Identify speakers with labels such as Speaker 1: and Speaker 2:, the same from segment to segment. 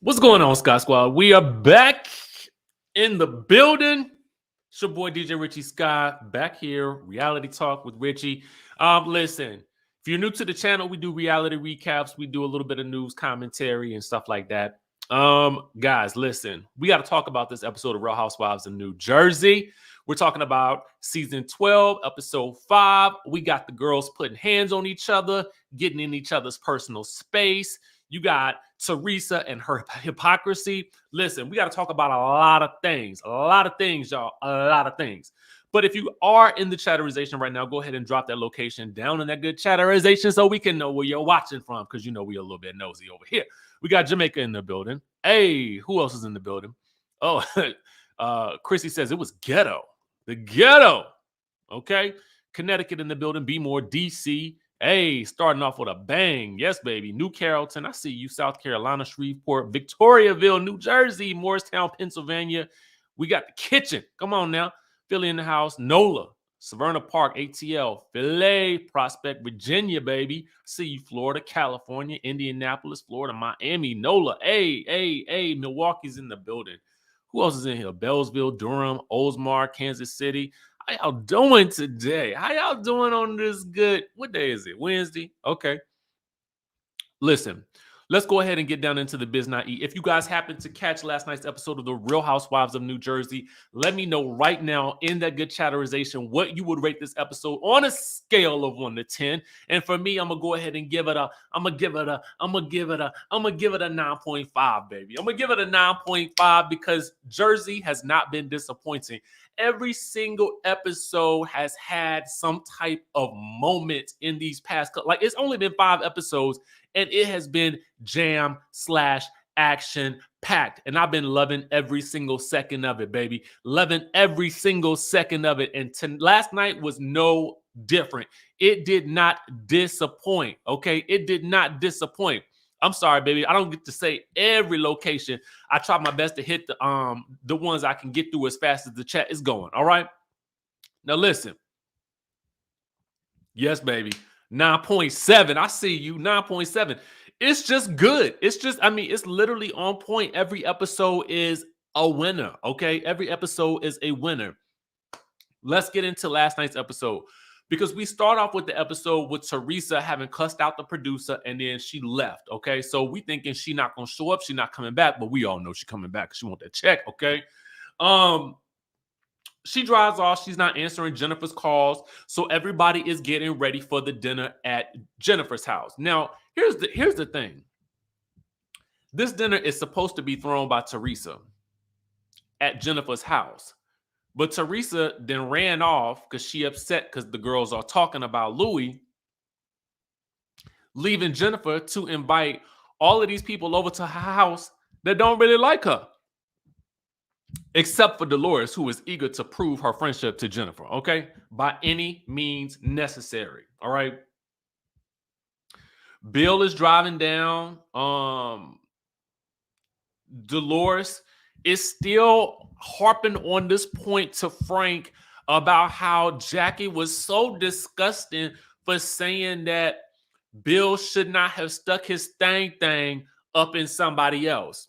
Speaker 1: What's going on, Scott Squad? We are back in the building. It's your boy DJ RichieSkye back here. Reality talk with Richie. Listen, if you're new to the channel, we do reality recaps. We do a little bit of news commentary and stuff like that. Guys, listen, we got to talk about this episode of Real Housewives of New Jersey. We're talking about season 12, episode 5. We got the girls putting hands on each other, getting in each other's personal space. You got Teresa and her hypocrisy. Listen, we got to talk about a lot of things, y'all, a lot of things. But if you are in the chatterization right now, go ahead and drop that location down in that good chatterization so we can know where you're watching from, because you know we're a little bit nosy over here. We got Jamaica in the building. Hey, who else is in the building? Oh, Chrissy says it was ghetto. The ghetto. Okay. Connecticut in the building. Be more DC. Hey, starting off with a bang. Yes, baby. New Carrollton. I see you. South Carolina, Shreveport, Victoriaville, New Jersey, Morristown, Pennsylvania. We got the kitchen. Come on now. Philly in the house. NOLA, Severna Park, ATL, Philly, Prospect, Virginia, baby. I see you. Florida, California, Indianapolis, Florida, Miami, NOLA. Hey. Milwaukee's in the building. Who else is in here? Bellsville, Durham, Oldsmar, Kansas City. How y'all doing today? How y'all doing on this good? What day is it? Wednesday? Okay. Listen, let's go ahead and get down into the biz not eat. If you guys happen to catch last night's episode of The Real Housewives of New Jersey, let me know right now in that good chatterization what you would rate this episode on a scale of 1 to 10. And for me, I'm gonna go ahead and give it a 9.5, baby. I'm gonna give it a 9.5 because Jersey has not been disappointing. Every single episode has had some type of moment in these past, like it's only been 5 episodes and it has been jam/action packed. And I've been loving every single second of it, baby. Loving every single second of it. And last night was no different. It did not disappoint, okay? It did not disappoint. I'm sorry, baby. I don't get to say every location. I try my best to hit the ones I can get through as fast as the chat is going, all right? Now, listen. Yes, baby. 9.7. I see you. 9.7. It's just good. It's just, it's literally on point. Every episode is a winner, okay? Every episode is a winner. Let's get into last night's episode because we start off with the episode with Teresa having cussed out the producer and then she left, okay? So we thinking she not going to show up. She not coming back, but we all know she coming back because she want that check, okay? She drives off. She's not answering Jennifer's calls. So everybody is getting ready for the dinner at Jennifer's house. Now, here's the thing. This dinner is supposed to be thrown by Teresa at Jennifer's house. But Teresa then ran off because she upset because the girls are talking about Louie, leaving Jennifer to invite all of these people over to her house that don't really like her. Except for Dolores, who is eager to prove her friendship to Jennifer, okay? By any means necessary, all right? Bill is driving down. Dolores is still harping on this point to Frank about how Jackie was so disgusting for saying that Bill should not have stuck his thing up in somebody else.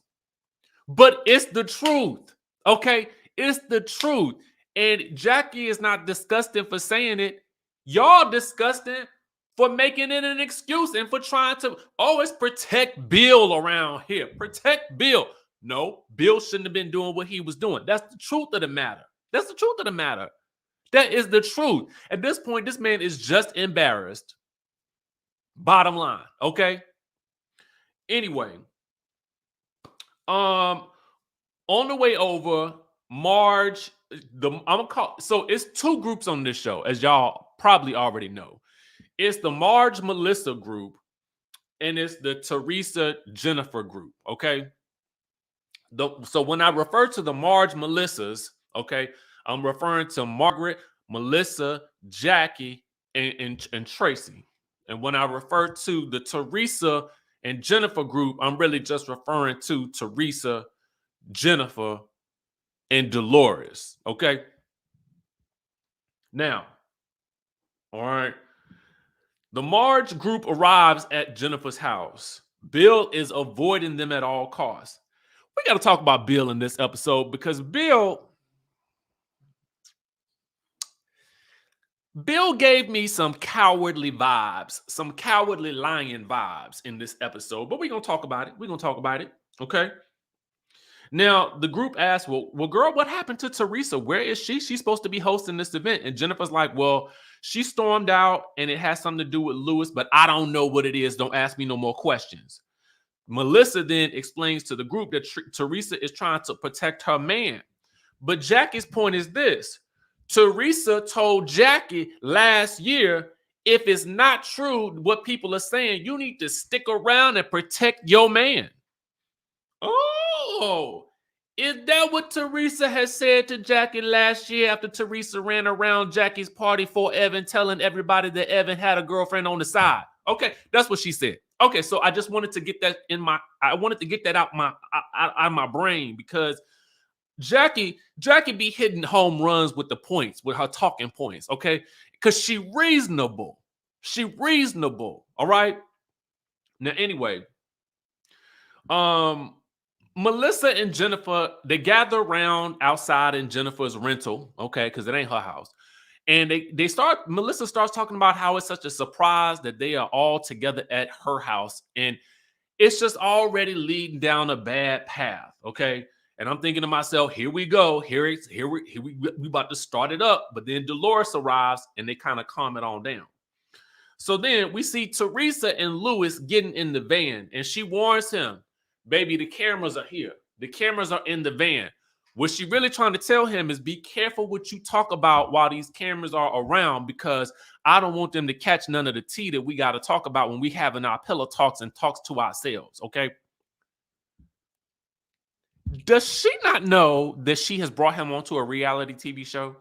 Speaker 1: But it's the truth. Okay, it's the truth. And Jackie is not disgusting for saying it. Y'all disgusting for making it an excuse and for trying to, it's protect Bill around here. Protect Bill. No, Bill shouldn't have been doing what he was doing. That's the truth of the matter. That's the truth of the matter. That is the truth. At this point, this man is just embarrassed. Bottom line, okay? Anyway, on the way over, Marge, so it's 2 groups on this show, as y'all probably already know. It's the Marge Melissa group, and it's the Teresa Jennifer group, okay? So when I refer to the Marge Melissas, okay, I'm referring to Margaret, Melissa, Jackie, and Tracy. And when I refer to the Teresa and Jennifer group, I'm really just referring to Teresa, Jennifer, and Dolores, okay? Now, all right, the Marge group arrives at Jennifer's house. Bill is avoiding them at all costs. We got to talk about Bill in this episode because Bill gave me some cowardly vibes, some cowardly lion vibes in this episode, but we're going to talk about it. We're going to talk about it. Okay. Now, the group asked, well, girl, what happened to Teresa? Where is she? She's supposed to be hosting this event. And Jennifer's like, well, she stormed out and it has something to do with Louis, but I don't know what it is. Don't ask me no more questions. Melissa then explains to the group that Teresa is trying to protect her man. But Jackie's point is this. Teresa told Jackie last year, if it's not true what people are saying, you need to stick around and protect your man. Oh, is that what Teresa has said to Jackie last year after Teresa ran around Jackie's party for Evan, telling everybody that Evan had a girlfriend on the side? Okay, that's what she said. Okay, so I just wanted to get that out my brain because Jackie be hitting home runs with the points, with her talking points, okay? Because she reasonable. All right? Now, anyway, Melissa and Jennifer, they gather around outside in Jennifer's rental, okay, because it ain't her house. And Melissa starts talking about how it's such a surprise that they are all together at her house. And it's just already leading down a bad path, okay? And I'm thinking to myself, here we go. We about to start it up. But then Dolores arrives and they kind of calm it on down. So then we see Teresa and Louis getting in the van and she warns him, baby, the cameras are here. The cameras are in the van. What she really trying to tell him is be careful what you talk about while these cameras are around because I don't want them to catch none of the tea that we got to talk about when we having our pillow talks and talks to ourselves, okay? Does she not know that she has brought him onto a reality TV show?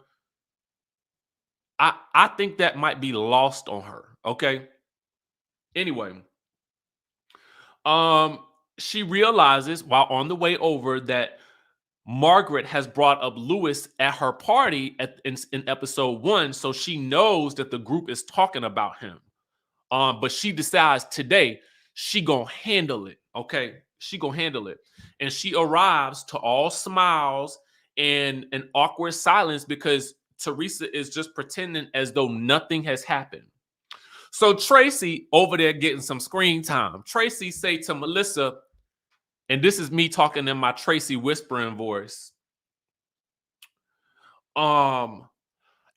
Speaker 1: I think that might be lost on her, okay? Anyway, she realizes while on the way over that Margaret has brought up Louis at her party in episode 1, so she knows that the group is talking about him. But she decides today she gonna handle it, okay? She gonna handle it. And she arrives to all smiles and an awkward silence because Teresa is just pretending as though nothing has happened. So Tracy over there getting some screen time. Tracy say to Melissa, and this is me talking in my Tracy whispering voice.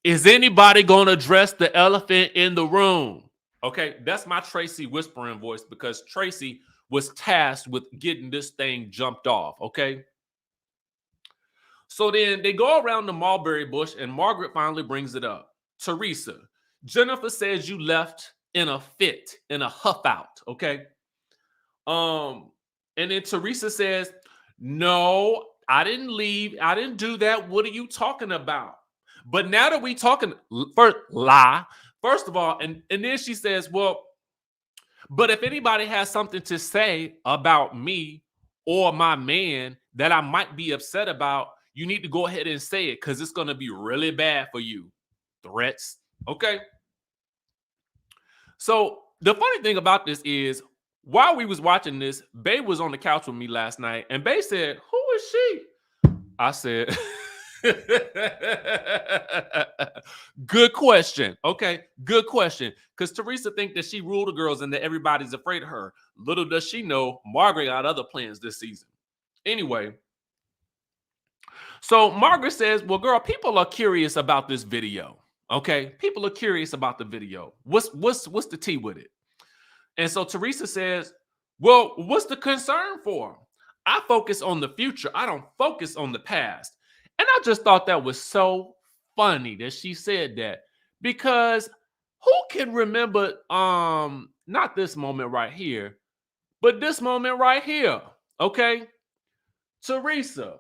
Speaker 1: Is anybody going to address the elephant in the room? Okay, that's my Tracy whispering voice because Tracy was tasked with getting this thing jumped off, okay? So then they go around the mulberry bush and Margaret finally brings it up. Teresa, Jennifer says you left in a fit, in a huff out, okay? And then Teresa says, no, I didn't leave. I didn't do that. What are you talking about? But now that we talking, first of all, and then she says, well, but if anybody has something to say about me or my man that I might be upset about, you need to go ahead and say it because it's going to be really bad for you. Threats. Okay. So the funny thing about this is while we was watching this, Bae was on the couch with me last night and Bae said, who is she? I said, good question. Okay, good question. Because Teresa thinks that she ruled the girls and that everybody's afraid of her. Little does she know, Margaret got other plans this season. Anyway, so Margaret says, well, girl, people are curious about this video. Okay, people are curious about the video. What's the tea with it? And so Teresa says, well, what's the concern for? I focus on the future. I don't focus on the past. And I just thought that was so funny that she said that because who can remember, not this moment right here, but this moment right here, okay? Teresa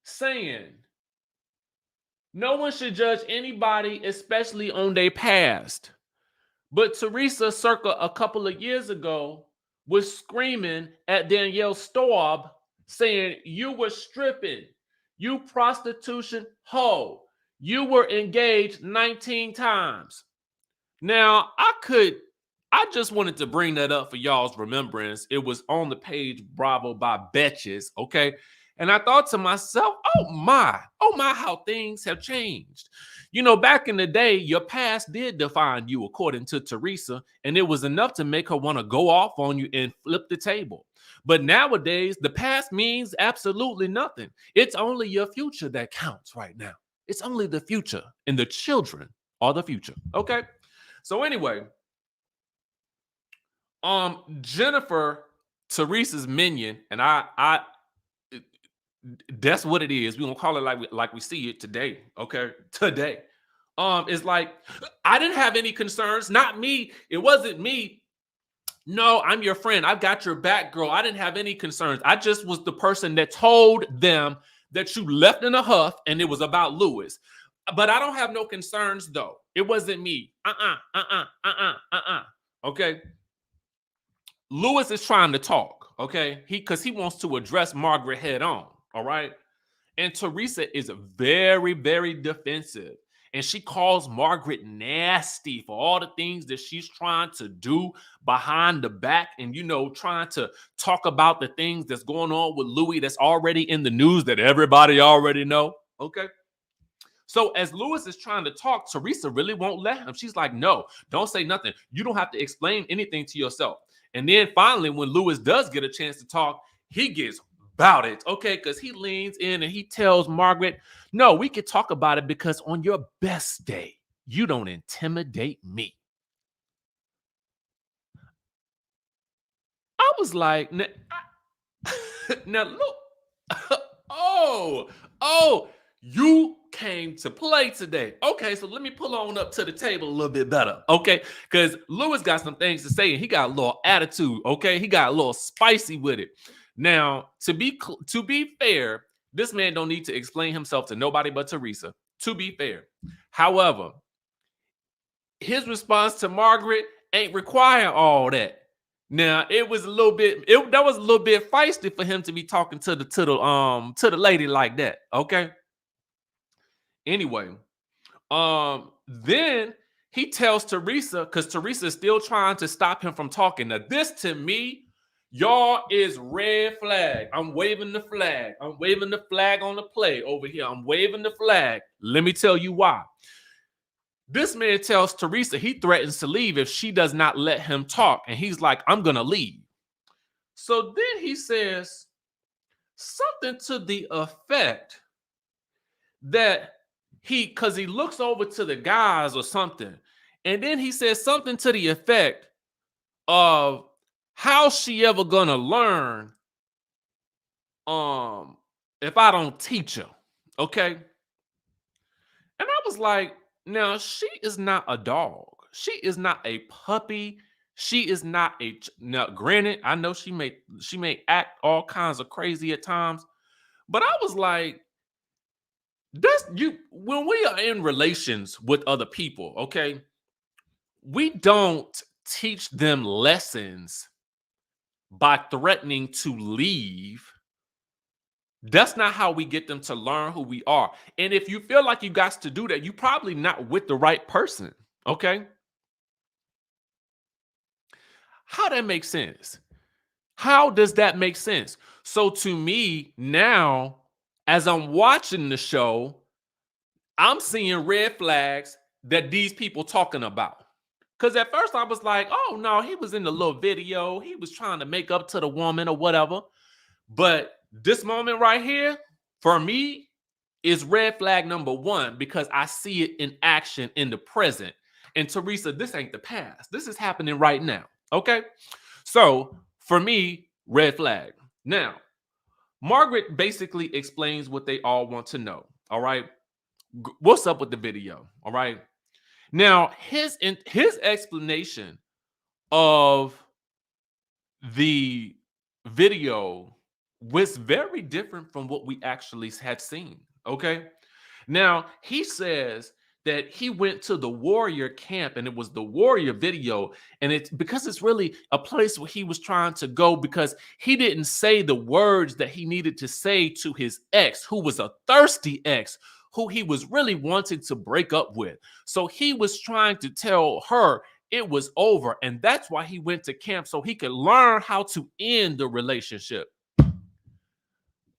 Speaker 1: saying, no one should judge anybody, especially on their past. But Teresa, circa a couple of years ago, was screaming at Danielle Staub, saying, you were stripping, you prostitution hoe, you were engaged 19 times. Now, I could I just wanted to bring that up for y'all's remembrance. It was on the page Bravo by Betches, okay? And I thought to myself, oh my, how things have changed. You know, back in the day, your past did define you, according to Teresa, and it was enough to make her want to go off on you and flip the table. But nowadays, the past means absolutely nothing. It's only your future that counts right now. It's only the future, and the children are the future, okay? So anyway, Jennifer, Teresa's minion, and I that's what it is. We're gonna call it like we see it today. Okay. Today. It's like I didn't have any concerns, not me. It wasn't me. No, I'm your friend. I've got your back, girl. I didn't have any concerns. I just was the person that told them that you left in a huff and it was about Louis. But I don't have no concerns though. It wasn't me. Okay. Louis is trying to talk, okay? Because he wants to address Margaret head on, all right? And Teresa is very, very defensive. And she calls Margaret nasty for all the things that she's trying to do behind the back and, you know, trying to talk about the things that's going on with Louie that's already in the news that everybody already know, okay? So as Louis is trying to talk, Teresa really won't let him. She's like, no, don't say nothing. You don't have to explain anything to yourself. And then finally, when Louis does get a chance to talk, he gets about it, okay? Because he leans in and he tells Margaret, no, we could talk about it because on your best day, you don't intimidate me. I was like, now look, oh, you came to play today. Okay, so let me pull on up to the table a little bit better, okay? Because Louis got some things to say and he got a little attitude, okay? He got a little spicy with it. Now, to be fair, this man don't need to explain himself to nobody but Teresa, to be fair. However, his response to Margaret ain't require all that. Now, it was a little bit, that was a little bit feisty for him to be talking to the lady like that, okay? Anyway, then he tells Teresa, because Teresa is still trying to stop him from talking. Now, this to me, y'all, is red flag. I'm waving the flag. I'm waving the flag on the play over here. I'm waving the flag. Let me tell you why. This man tells Teresa he threatens to leave if she does not let him talk. And he's like, I'm going to leave. So then he says something to the effect that because he looks over to the guys or something. And then he says something to the effect of how's she ever gonna learn if I don't teach her, okay? And I was like, now she is not a dog. She is not a puppy. She is not now granted, I know she may act all kinds of crazy at times, but I was like, when we are in relations with other people, okay, we don't teach them lessons by threatening to leave. That's not how we get them to learn who we are. And if you feel like you got to do that, you're probably not with the right person, okay? How that makes sense? How does that make sense? So to me now, as I'm watching the show, I'm seeing red flags that these people talking about. Because at first I was like, oh, no, he was in the little video. He was trying to make up to the woman or whatever. But this moment right here, for me, is red flag number one because I see it in action in the present. And Teresa, this ain't the past. This is happening right now, okay? So for me, red flag. Now, Margaret basically explains what they all want to know, all right? What's up with the video, all right? Now, his explanation of the video was very different from what we actually had seen, okay? Now, he says that he went to the warrior camp and it was the warrior video, and it's because it's really a place where he was trying to go because he didn't say the words that he needed to say to his ex, who was a thirsty ex, who he was really wanting to break up with. So he was trying to tell her, it was over. And that's why he went to camp, so he could learn how to end the relationship.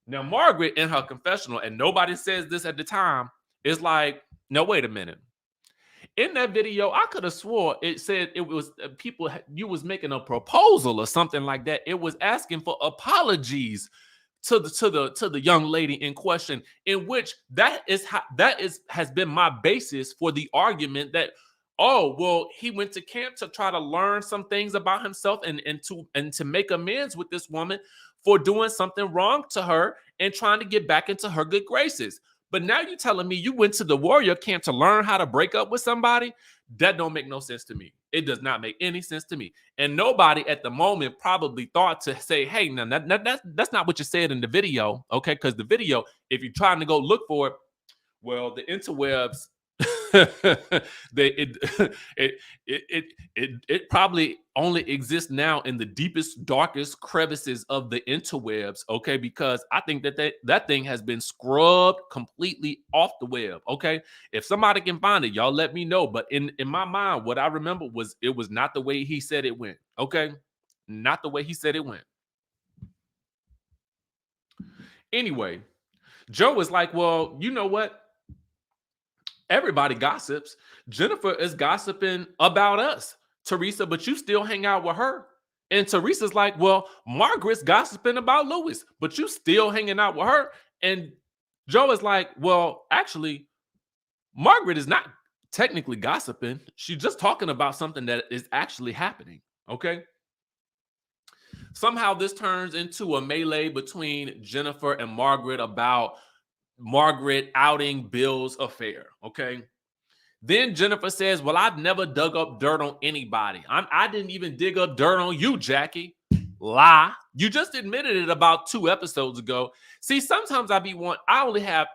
Speaker 1: Now, Margaret in her confessional, and nobody says this at the time, is like, no, wait a minute. In that video, I could have swore it said it was people, you was making a proposal or something like that. It was asking for apologies to the young lady in question, in which has been my basis for the argument that, oh, well, he went to camp to try to learn some things about himself and to make amends with this woman for doing something wrong to her and trying to get back into her good graces. But now you're telling me you went to the warrior camp to learn how to break up with somebody? That don't make no sense to me. It does not make any sense to me. And nobody at the moment probably thought to say, hey, no, that's not what you said in the video, okay? Because the video, if you're trying to go look for it, well, the interwebs, it probably only exists now in the deepest, darkest crevices of the interwebs, okay? Because I think that thing has been scrubbed completely off the web, okay? If somebody can find it, y'all let me know. But in my mind, what I remember was it was not the way he said it went, okay? Not the way he said it went. Anyway, Joe was like, well, you know what? Everybody gossips. Jennifer is gossiping about us, Teresa, but you still hang out with her. And Teresa's like, well, Margaret's gossiping about Louis, but you still hanging out with her. And Joe is like, well, actually, Margaret is not technically gossiping. She's just talking about something that is actually happening, okay? Somehow this turns into a melee between Jennifer and Margaret about Margaret outing Bill's affair, okay? Then Jennifer says, well, I've never dug up dirt on anybody. I didn't even dig up dirt on you, Jackie. Lie. You just admitted it about 2 episodes ago. See, sometimes I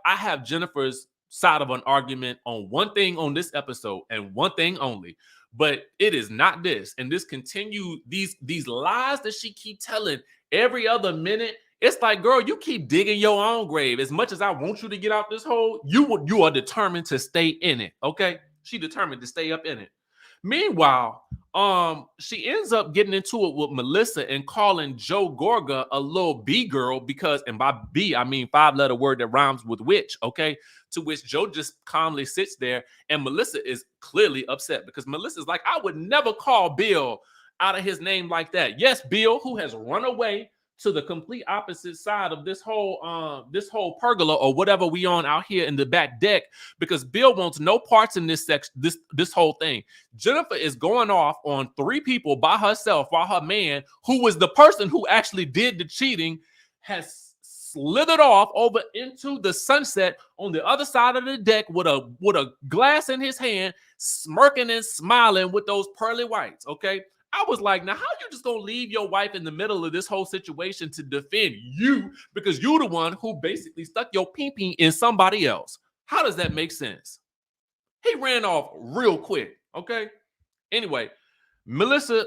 Speaker 1: have Jennifer's side of an argument on one thing on this episode and one thing only. But it is not this. And this continue, these lies that she keep telling every other minute. It's like, girl, you keep digging your own grave. As much as I want you to get out this hole, you are determined to stay in it, okay? She determined to stay up in it. Meanwhile, she ends up getting into it with Melissa and calling Joe Gorga a little B girl because, and by B, I mean 5-letter word that rhymes with witch, okay? To which Joe just calmly sits there, and Melissa is clearly upset because Melissa's like, I would never call Bill out of his name like that. Yes, Bill, who has run away to the complete opposite side of this whole pergola or whatever we on out here in the back deck, because Bill wants no parts in this section, this whole thing. Jennifer is going off on 3 people by herself while her man, who was the person who actually did the cheating, has slithered off over into the sunset on the other side of the deck with a glass in his hand, smirking and smiling with those pearly whites, okay? I was like, now how you just gonna leave your wife in the middle of this whole situation to defend you because you're the one who basically stuck your pee-pee in somebody else? How does that make sense? He ran off real quick, okay? Anyway, Melissa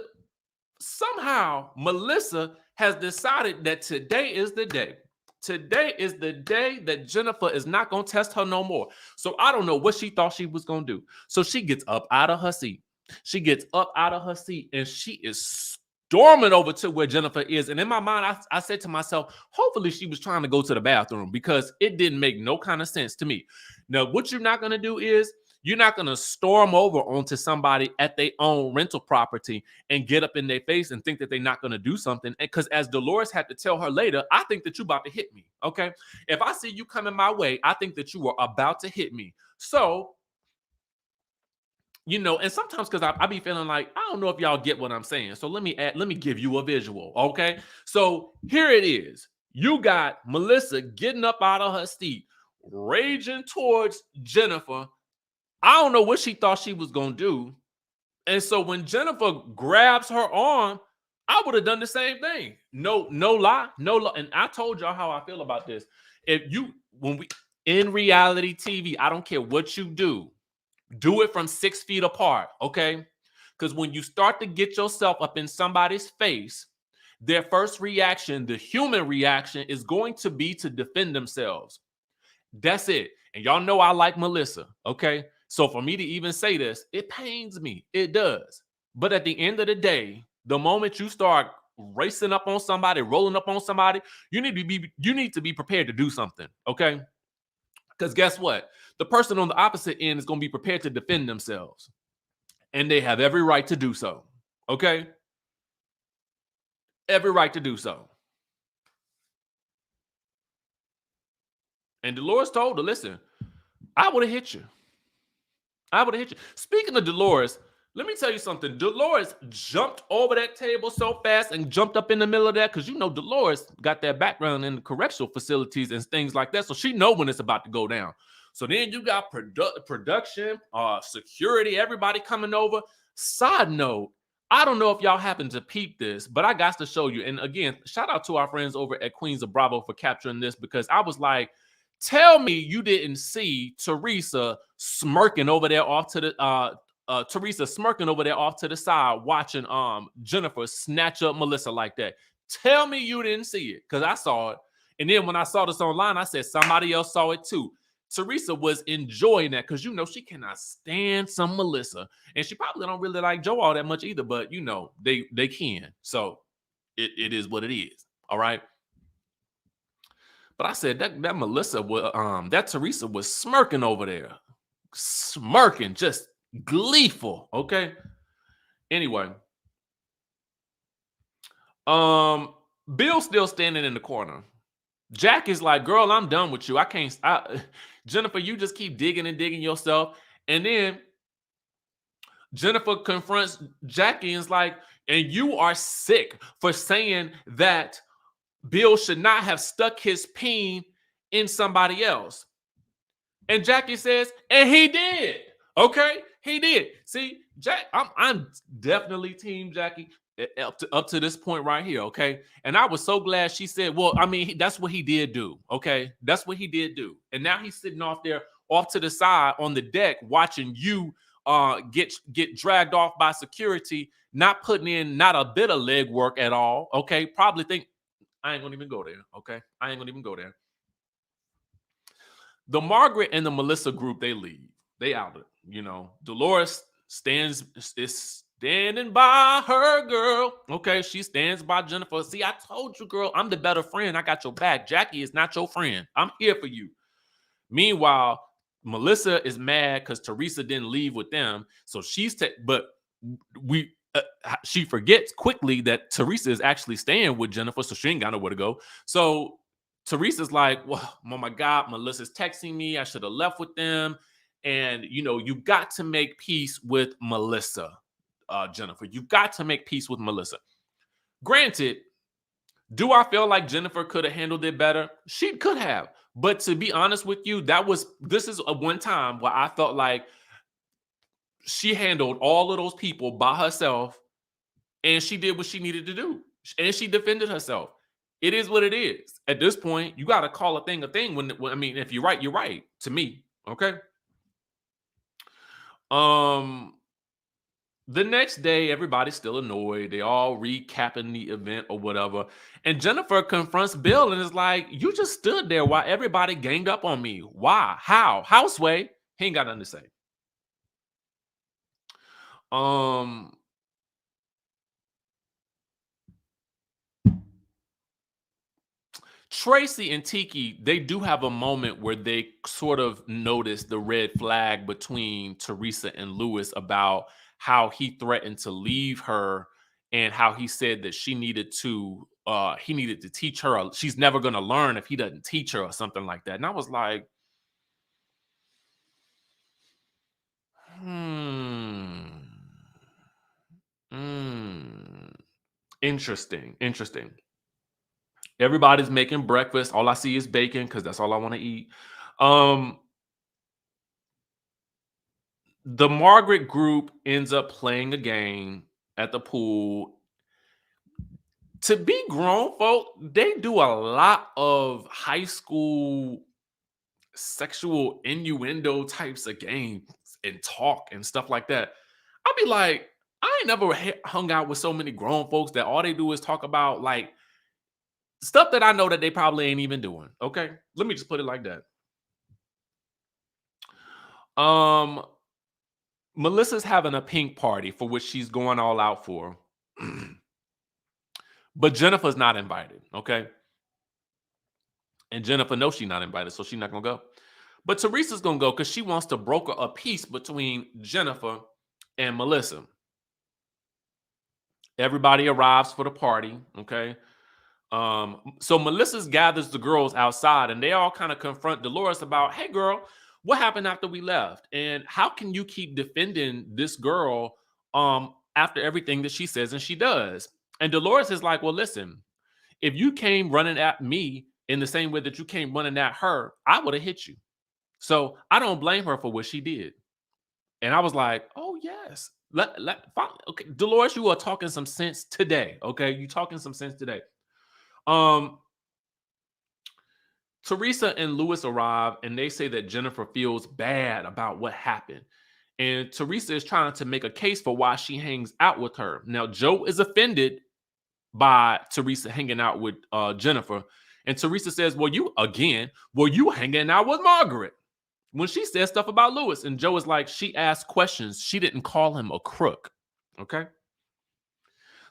Speaker 1: has decided that today is the day. Today is the day that Jennifer is not gonna test her no more. So I don't know what she thought she was gonna do. So she gets up out of her seat. She gets up out of her seat and she is storming over to where Jennifer is. And in my mind, I said to myself, hopefully she was trying to go to the bathroom because it didn't make no kind of sense to me. Now, what you're not going to do is you're not going to storm over onto somebody at their own rental property and get up in their face and think that they're not going to do something. Because as Dolores had to tell her later, I think that you're about to hit me, okay? If I see you coming my way, I think that you are about to hit me. So, you know, and sometimes because I be feeling like, I don't know if y'all get what I'm saying. So let me give you a visual, okay? So here it is. You got Melissa getting up out of her seat, raging towards Jennifer. I don't know what she thought she was going to do. And so when Jennifer grabs her arm, I would have done the same thing. No lie. And I told y'all how I feel about this. In reality TV, I don't care what you do it from 6 feet apart, okay? Because when you start to get yourself up in somebody's face, their first reaction, the human reaction, is going to be to defend themselves. That's it. And y'all know I like Melissa, okay? So for me to even say this, it pains me. It does. But at the end of the day, the moment you start racing up on somebody, rolling up on somebody, you need to be prepared to do something, okay? Because guess what? The person on the opposite end is going to be prepared to defend themselves. And they have every right to do so, okay? Every right to do so. And Dolores told her, listen, I would have hit you. I would have hit you. Speaking of Dolores, let me tell you something. Dolores jumped over that table so fast and jumped up in the middle of that because you know Dolores got that background in the correctional facilities and things like that. So she know when it's about to go down. So then you got production, security, everybody coming over. Side note, I don't know if y'all happen to peep this, but I got to show you. And again, shout out to our friends over at Queens of Bravo for capturing this because I was like, tell me you didn't see Teresa smirking over there off to the Teresa smirking over there off to the side watching Jennifer snatch up Melissa like that. Tell me you didn't see it because I saw it. And then when I saw this online, I said somebody else saw it too. Teresa was enjoying that because you know she cannot stand some Melissa. And she probably don't really like Joe all that much either, but you know, they can. So it is what it is. All right. But I said that Melissa was that Teresa was smirking over there. Smirking, just gleeful. Okay. Anyway. Bill's still standing in the corner. Jack is like, girl, I'm done with you. I can't Jennifer, you just keep digging and digging yourself. And then Jennifer confronts Jackie and is like, and you are sick for saying that Bill should not have stuck his peen in somebody else. And Jackie says, and he did. Okay, he did. See, Jack, I'm definitely team Jackie up to this point right here. Okay, and I was so glad she said, well, I mean, that's what he did do. Okay, that's what he did do. And now he's sitting off there, off to the side on the deck, watching you get dragged off by security, not putting in not a bit of leg work at all. Okay, probably think I ain't gonna even go there. Okay, I ain't gonna even go there. The Margaret and the Melissa group, they leave. They out it. You know, Dolores is standing by her girl. Okay, she stands by Jennifer. See, I told you, girl, I'm the better friend. I got your back. Jackie is not your friend. I'm here for you. Meanwhile, Melissa is mad because Teresa didn't leave with them. So but she forgets quickly that Teresa is actually staying with Jennifer, so she ain't got nowhere to go. So Teresa's like, well, oh my God, Melissa's texting me. I should have left with them. And, you know, you got to make peace with Melissa, Jennifer. You've got to make peace with Melissa. Granted, do I feel like Jennifer could have handled it better? She could have. But to be honest with you, this is a one time where I felt like she handled all of those people by herself and she did what she needed to do. And she defended herself. It is what it is. At this point, you got to call a thing when I mean, if you're right, you're right to me. Okay. The next day, everybody's still annoyed. They all recapping the event or whatever. And Jennifer confronts Bill and is like, you just stood there while everybody ganged up on me. Why? How? Houseway? He ain't got nothing to say. Tracy and Tiki, they do have a moment where they sort of notice the red flag between Teresa and Louis about how he threatened to leave her and how he said that he needed to teach her. She's never going to learn if he doesn't teach her or something like that. And I was like, interesting. Everybody's making breakfast. All I see is bacon because that's all I want to eat. The Margaret group ends up playing a game at the pool. To be grown folk, they do a lot of high school sexual innuendo types of games and talk and stuff like that. I'd be like, I ain't never hung out with so many grown folks that all they do is talk about like stuff that I know that they probably ain't even doing. Okay, let me just put it like that. Melissa's having a pink party for which she's going all out for. But Jennifer's not invited, okay? And Jennifer knows she's not invited, so she's not going to go. But Teresa's going to go because she wants to broker a peace between Jennifer and Melissa. Everybody arrives for the party, okay? So Melissa gathers the girls outside, and they all kind of confront Dolores about, hey, girl, what happened after we left? And how can you keep defending this girl after everything that she says and she does? And Dolores is like, well, listen, if you came running at me in the same way that you came running at her, I would have hit you. So I don't blame her for what she did. And I was like, oh, yes. Okay, Dolores, you are talking some sense today. Okay, you talking some sense today. Teresa and Louis arrive, and they say that Jennifer feels bad about what happened. And Teresa is trying to make a case for why she hangs out with her. Now, Joe is offended by Teresa hanging out with Jennifer. And Teresa says, well, you hanging out with Margaret. When she says stuff about Louis, and Joe is like, she asked questions. She didn't call him a crook. Okay.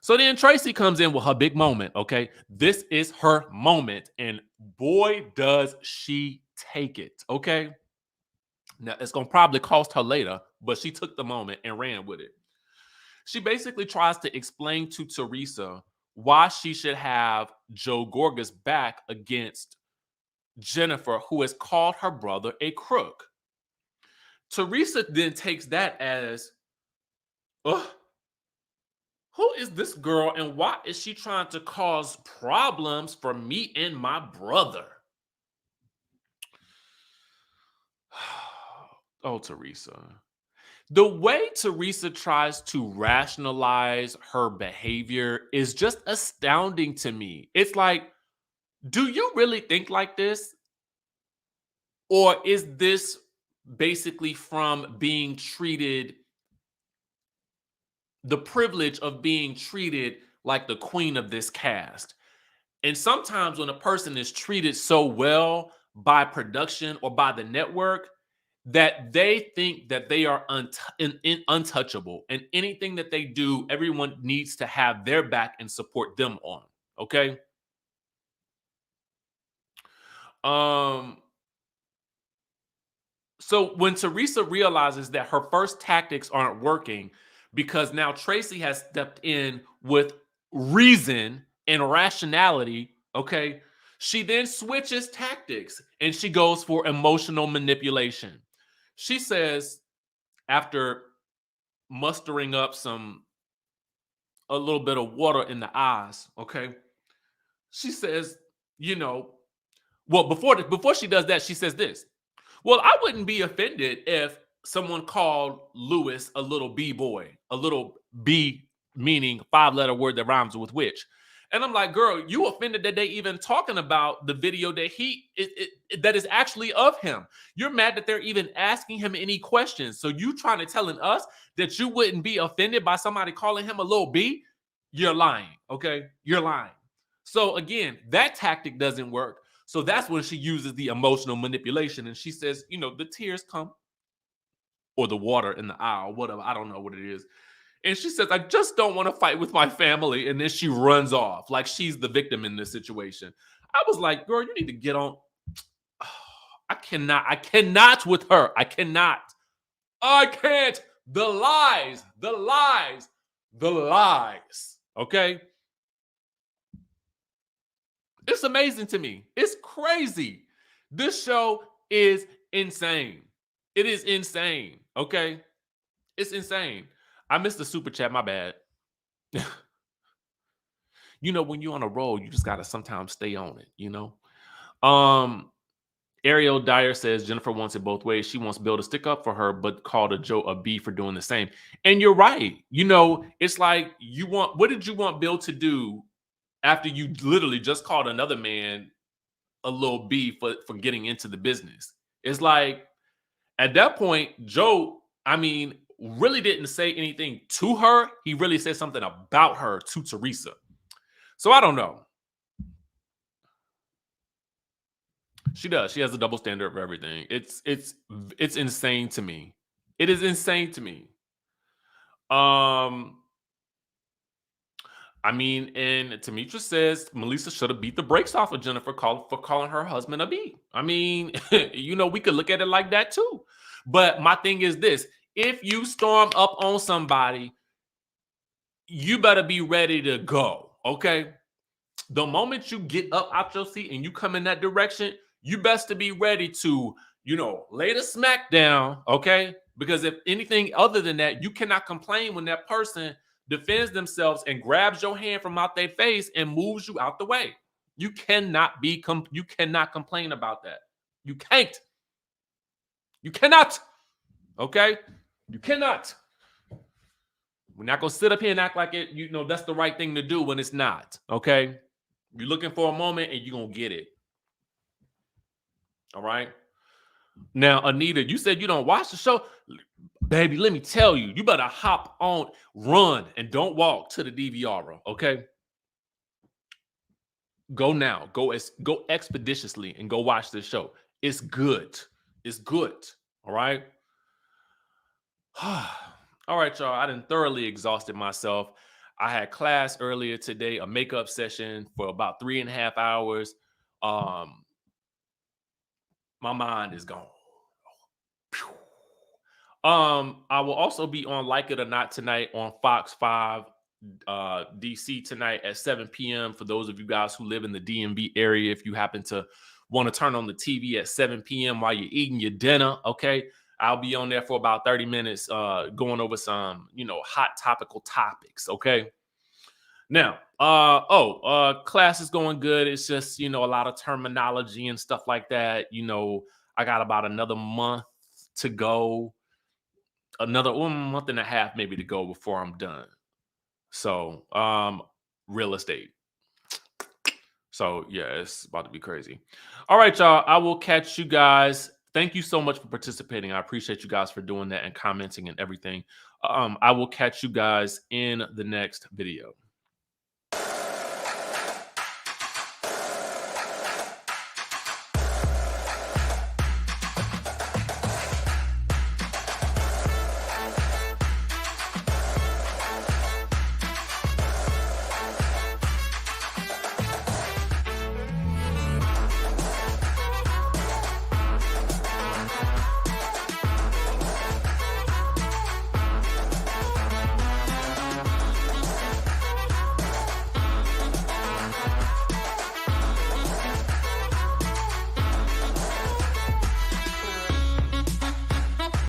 Speaker 1: So then Tracy comes in with her big moment. Okay. This is her moment. And boy, does she take it. Okay. Now it's going to probably cost her later, but she took the moment and ran with it. She basically tries to explain to Teresa why she should have Joe Gorgas back against Jennifer, who has called her brother a crook. Teresa then takes that as, who is this girl and why is she trying to cause problems for me and my brother? Oh, Teresa. The way Teresa tries to rationalize her behavior is just astounding to me. It's like, do you really think like this? Or is this basically from being treated, the privilege of being treated like the queen of this cast? And sometimes when a person is treated so well by production or by the network, that they think that they are untouchable, and anything that they do, everyone needs to have their back and support them on. Okay. So when Teresa realizes that her first tactics aren't working because now Tracy has stepped in with reason and rationality, okay, she then switches tactics and she goes for emotional manipulation. She says, after mustering up a little bit of water in the eyes, okay, she says, before she does that, she says this. Well, I wouldn't be offended if someone called Louis a little B-boy, a little B meaning 5-letter word that rhymes with witch. And I'm like, girl, you offended that they even talking about the video that that is actually of him. You're mad that they're even asking him any questions. So you trying to telling us that you wouldn't be offended by somebody calling him a little B? You're lying, okay? You're lying. So again, that tactic doesn't work. So that's when she uses the emotional manipulation. And she says, the tears come, or the water in the eye, or whatever. I don't know what it is. And she says, I just don't want to fight with my family. And then she runs off like she's the victim in this situation. I was like, girl, you need to get on. I cannot with her. I can't. The lies. Okay. It's amazing to me. It's crazy. This show is insane. It is insane. Okay. It's insane. I missed the super chat. My bad. When you're on a roll, you just got to sometimes stay on it, Ariel Dyer says Jennifer wants it both ways. She wants Bill to stick up for her, but called a Joe a B for doing the same. And you're right. It's like what did you want Bill to do after you literally just called another man a little B for getting into the business? It's like, at that point, Joe, really didn't say anything to her. He really said something about her to Teresa. So I don't know. She does. She has a double standard for everything. It's insane to me. It is insane to me. I mean, and Demetra says Melissa should have beat the brakes off of Jennifer for calling her husband a B. I mean, you know, we could look at it like that too. But my thing is this: if you storm up on somebody, you better be ready to go. Okay. The moment you get up out your seat and you come in that direction, you best to be ready to, you know, lay the smack down. Okay. Because if anything other than that, you cannot complain when that person defends themselves and grabs your hand from out their face and moves you out the way. You cannot you cannot complain about that. You can't. You cannot. Okay? You cannot. We're not gonna sit up here and act like it, you know, that's the right thing to do when it's not. Okay? You're looking for a moment and you're gonna get it. All right. Now, Anita, you said you don't watch the show. Baby, let me tell you, you better hop on, run, and don't walk to the DVR, okay? Go now. Go expeditiously and go watch this show. It's good. It's good. All right. All right, y'all. I done thoroughly exhausted myself. I had class earlier today, a makeup session for about 3.5 hours. My mind is gone. I will also be on Like It or Not tonight on Fox 5 DC tonight at 7 p.m. for those of you guys who live in the DMV area. If you happen to want to turn on the TV at 7 p.m. while you're eating your dinner, okay, I'll be on there for about 30 minutes going over some, you know, hot topical topics, okay? Now, class is going good. It's just, you know, a lot of terminology and stuff like that. You know, I got about another month to go, another 1.5 months maybe to go before I'm done. So, real estate. So yeah, it's about to be crazy. All right, y'all. I will catch you guys. Thank you so much for participating. I appreciate you guys for doing that and commenting and everything. I will catch you guys in the next video.